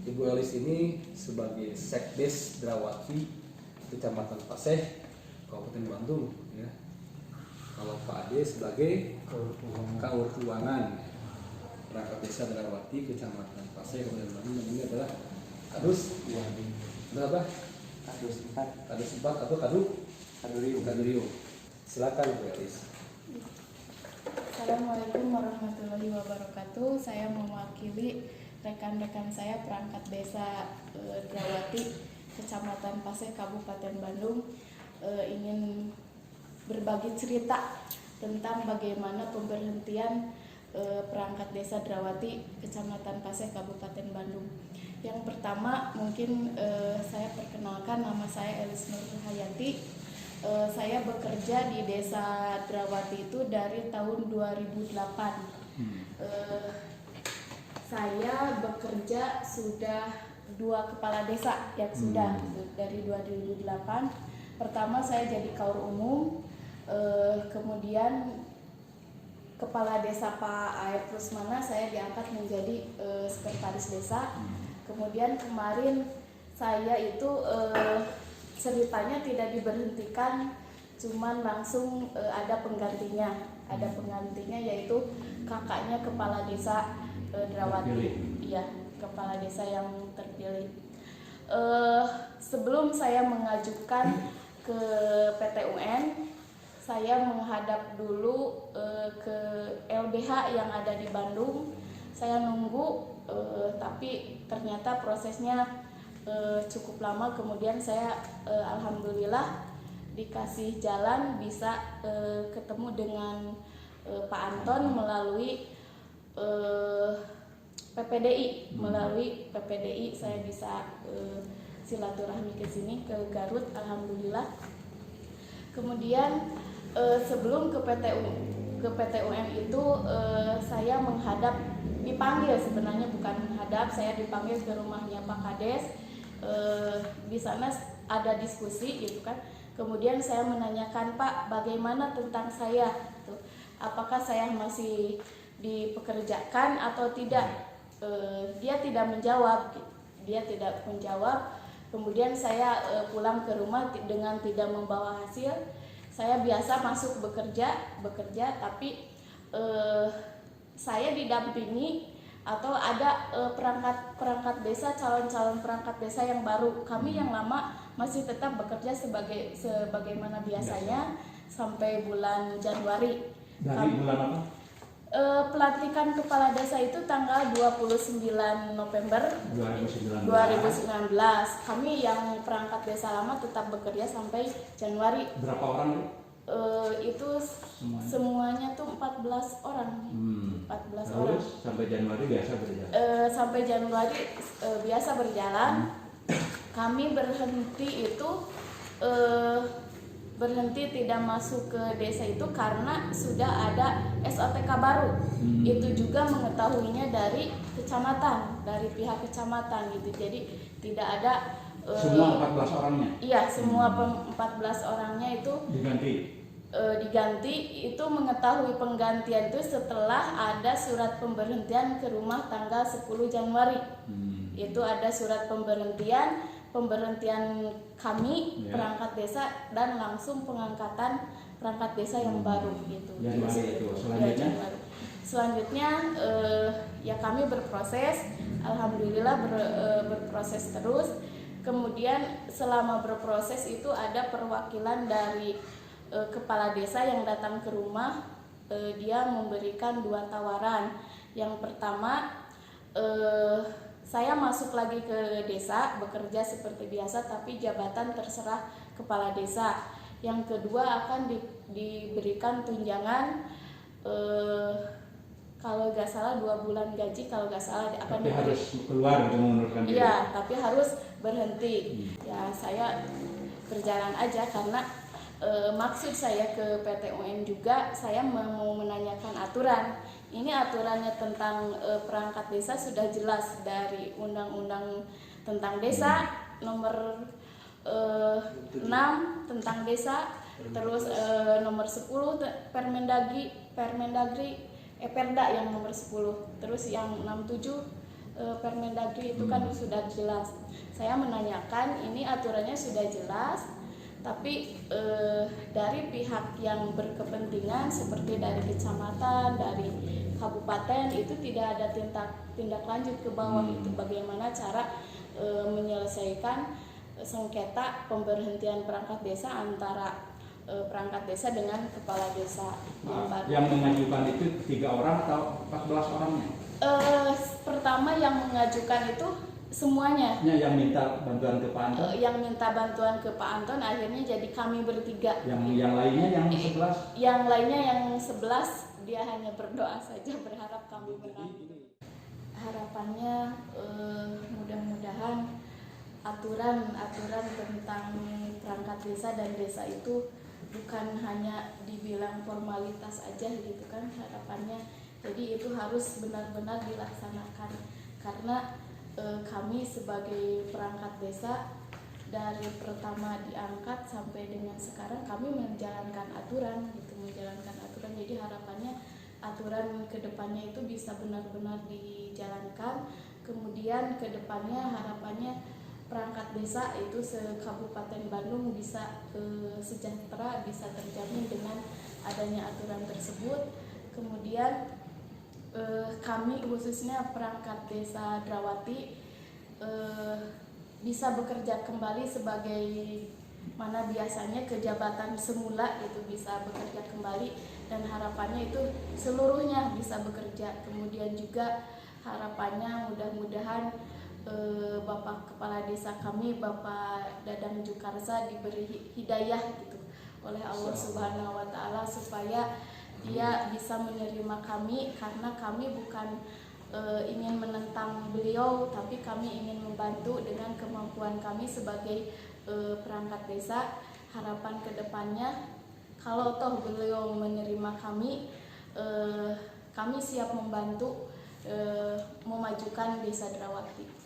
Ibu Elis ini sebagai Sekdes Drawati Kecamatan Paseh, Kabupaten Bandung, ya. Kalau Pak Ade sebagai Kaur Keuangan perangkat desa Drawati Kecamatan Paseh, Kabupaten Bandung. Dan ini adalah Kadus. Berapa? Kadus 4 atau Kaduriu. Silakan Bu Elis. Assalamualaikum warahmatullahi wabarakatuh. Saya mewakili rekan-rekan saya perangkat desa Drawati Kecamatan Paseh Kabupaten Bandung ingin berbagi cerita tentang bagaimana pemberhentian perangkat desa Drawati Kecamatan Paseh Kabupaten Bandung. Yang pertama mungkin saya perkenalkan, nama saya Elis Nurhayati. Saya bekerja di desa Drawati itu dari tahun 2008. Saya bekerja sudah 2 kepala desa yang sudah dari 2008. Pertama saya jadi kaur umum, kemudian kepala desa Pak Air Rusmana saya diangkat menjadi sekretaris desa. Kemudian kemarin saya itu ceritanya tidak diberhentikan, cuman langsung ada penggantinya. Ada penggantinya yaitu kakaknya kepala desa Drawati. Iya, kepala desa yang terpilih. Sebelum saya mengajukan ke PT UN, saya menghadap dulu ke LBH yang ada di Bandung. Saya nunggu, tapi ternyata prosesnya cukup lama. Kemudian saya alhamdulillah dikasih jalan bisa ketemu dengan Pak Anton melalui PPDI. Melalui PPDI saya bisa silaturahmi ke sini, ke Garut, alhamdulillah. Kemudian sebelum ke PT UN itu saya dipanggil, sebenarnya bukan menghadap, saya dipanggil ke rumahnya Pak Kades. Di sana ada diskusi gitu kan. Kemudian saya menanyakan, Pak, bagaimana tentang saya? Apakah saya masih dipekerjakan atau tidak? Dia tidak menjawab. Kemudian saya pulang ke rumah dengan tidak membawa hasil. Saya biasa masuk bekerja, tapi saya didampingi atau ada perangkat desa, calon-calon perangkat desa yang baru. Kami yang lama masih tetap bekerja sebagaimana biasanya sampai bulan Januari. Dari bulan apa? Pelantikan kepala desa itu tanggal 29 November 2019. Kami yang perangkat desa lama tetap bekerja sampai Januari. Berapa orang? Itu semuanya tuh 14 orang. 14 Terus, orang. sampai Januari biasa berjalan. Sampai Januari biasa berjalan. Kami berhenti itu tidak masuk ke desa itu karena sudah ada SOTK baru. Itu juga mengetahuinya dari kecamatan, dari pihak kecamatan gitu. Jadi tidak ada semua 14 orangnya? Iya, semua 14 orangnya itu diganti. Itu mengetahui penggantian itu setelah ada surat pemberhentian ke rumah tanggal 10 Januari. Itu ada surat pemberhentian kami perangkat desa dan langsung pengangkatan perangkat desa yang baru gitu. Januari itu. Selanjutnya ya kami berproses, alhamdulillah berproses terus. Kemudian selama berproses itu ada perwakilan dari kepala desa yang datang ke rumah. Dia memberikan 2 tawaran. Yang pertama, saya masuk lagi ke desa, bekerja seperti biasa, tapi jabatan terserah kepala desa. Yang kedua akan diberikan tunjangan, kalau nggak salah 2 bulan gaji, kalau nggak salah akan tapi harus keluar untuk mengundurkan diri. Iya, tapi harus berhenti. Ya saya berjalan aja karena maksud saya ke PT UN juga saya mau menanyakan aturan. Ini aturannya tentang perangkat desa sudah jelas dari Undang-Undang tentang Desa nomor 6 tentang desa, terus nomor 10 Permendagri Perda yang nomor 10, terus yang 67 Permendagri itu kan sudah jelas. Saya menanyakan ini aturannya sudah jelas, tapi dari pihak yang berkepentingan seperti dari kecamatan, dari kabupaten itu tidak ada tindak lanjut ke bawah. Itu bagaimana cara menyelesaikan sengketa pemberhentian perangkat desa antara perangkat desa dengan kepala desa yang baru. Yang mengajukan itu 3 orang atau 14 orangnya? Pertama yang mengajukan itu semuanya. Yang minta bantuan ke Pak Anton? Yang minta bantuan ke Pak Anton akhirnya jadi kami bertiga. Yang lainnya yang 11? Yang lainnya yang 11 dia hanya berdoa saja berharap kami menang. Harapannya mudah-mudahan aturan tentang perangkat desa dan desa itu bukan hanya dibilang formalitas aja gitu kan harapannya. Jadi itu harus benar-benar dilaksanakan karena kami sebagai perangkat desa dari pertama diangkat sampai dengan sekarang kami menjalankan aturan. Jadi harapannya aturan kedepannya itu bisa benar-benar dijalankan. Kemudian kedepannya harapannya perangkat desa itu se-Kabupaten Bandung bisa sejahtera, bisa terjamin dengan adanya aturan tersebut. Kemudian kami khususnya perangkat desa Drawati bisa bekerja kembali sebagai mana biasanya kejabatan semula itu bisa bekerja kembali dan harapannya itu seluruhnya bisa bekerja. Kemudian juga harapannya mudah-mudahan Bapak Kepala Desa kami Bapak Dadang Jukarsa diberi hidayah gitu oleh Allah Subhanahu wa taala supaya dia bisa menerima kami karena kami bukan ingin menentang beliau, tapi kami ingin membantu dengan kemampuan kami sebagai perangkat desa. Harapan kedepannya kalau toh beliau menerima kami, kami siap membantu memajukan desa Drawati.